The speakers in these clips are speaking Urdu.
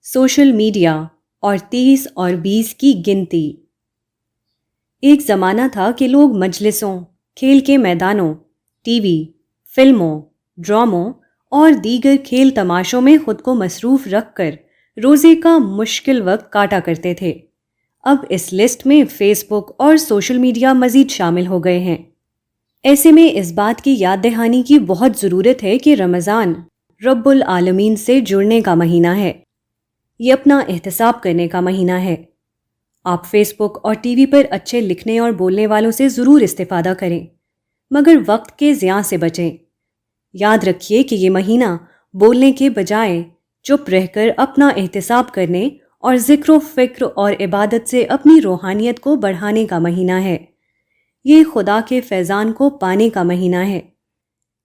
سوشل میڈیا اور 30 اور 20 کی گنتی۔ ایک زمانہ تھا کہ لوگ مجلسوں، کھیل کے میدانوں، ٹی وی، فلموں، ڈراموں اور دیگر کھیل تماشوں میں خود کو مصروف رکھ کر روزے کا مشکل وقت کاٹا کرتے تھے۔ اب اس لسٹ میں فیس بک اور سوشل میڈیا مزید شامل ہو گئے ہیں۔ ایسے میں اس بات کی یاد دہانی کی بہت ضرورت ہے کہ رمضان رب العالمین سے جڑنے کا مہینہ ہے۔ یہ اپنا احتساب کرنے کا مہینہ ہے۔ آپ فیس بک اور ٹی وی پر اچھے لکھنے اور بولنے والوں سے ضرور استفادہ کریں، مگر وقت کے ضیاع سے بچیں۔ یاد رکھیے کہ یہ مہینہ بولنے کے بجائے چپ رہ کر اپنا احتساب کرنے اور ذکر و فکر اور عبادت سے اپنی روحانیت کو بڑھانے کا مہینہ ہے۔ یہ خدا کے فیضان کو پانے کا مہینہ ہے۔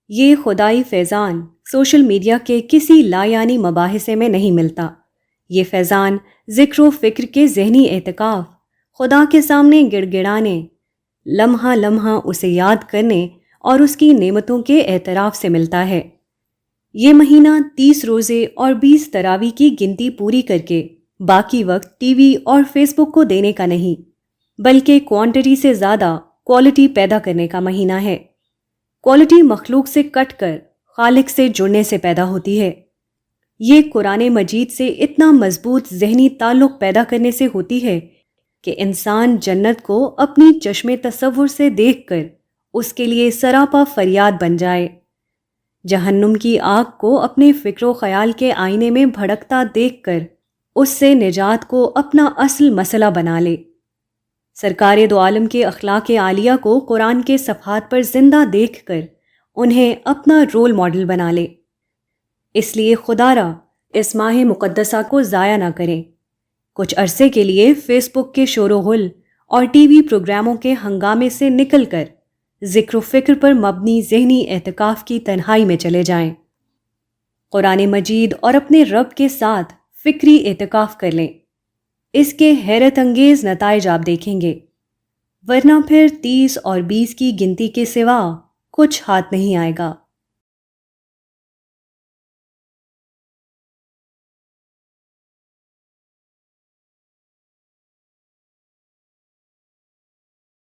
یہ خدائی فیضان سوشل میڈیا کے کسی لایعنی مباحثے میں نہیں ملتا۔ یہ فیضان ذکر و فکر کے ذہنی اعتکاف، خدا کے سامنے گڑ گڑانے، لمحہ لمحہ اسے یاد کرنے اور اس کی نعمتوں کے اعتراف سے ملتا ہے۔ یہ مہینہ 30 روزے اور 20 تراویح کی گنتی پوری کر کے باقی وقت ٹی وی اور فیس بک کو دینے کا نہیں، بلکہ کوانٹٹی سے زیادہ کوالٹی پیدا کرنے کا مہینہ ہے۔ کوالٹی مخلوق سے کٹ کر خالق سے جڑنے سے پیدا ہوتی ہے۔ یہ قرآن مجید سے اتنا مضبوط ذہنی تعلق پیدا کرنے سے ہوتی ہے کہ انسان جنت کو اپنی چشم تصور سے دیکھ کر اس کے لیے سراپا فریاد بن جائے، جہنم کی آگ کو اپنے فکر و خیال کے آئینے میں بھڑکتا دیکھ کر اس سے نجات کو اپنا اصل مسئلہ بنا لے، سرکار دو عالم کے اخلاق عالیہ کو قرآن کے صفحات پر زندہ دیکھ کر انہیں اپنا رول ماڈل بنا لے۔ اس لیے خدا را اس ماہ مقدسہ کو ضائع نہ کریں۔ کچھ عرصے کے لیے فیس بک کے شور و غل اور ٹی وی پروگراموں کے ہنگامے سے نکل کر ذکر و فکر پر مبنی ذہنی اعتکاف کی تنہائی میں چلے جائیں۔ قرآن مجید اور اپنے رب کے ساتھ فکری اعتکاف کر لیں۔ اس کے حیرت انگیز نتائج آپ دیکھیں گے، ورنہ پھر 30 اور 20 کی گنتی کے سوا کچھ ہاتھ نہیں آئے گا۔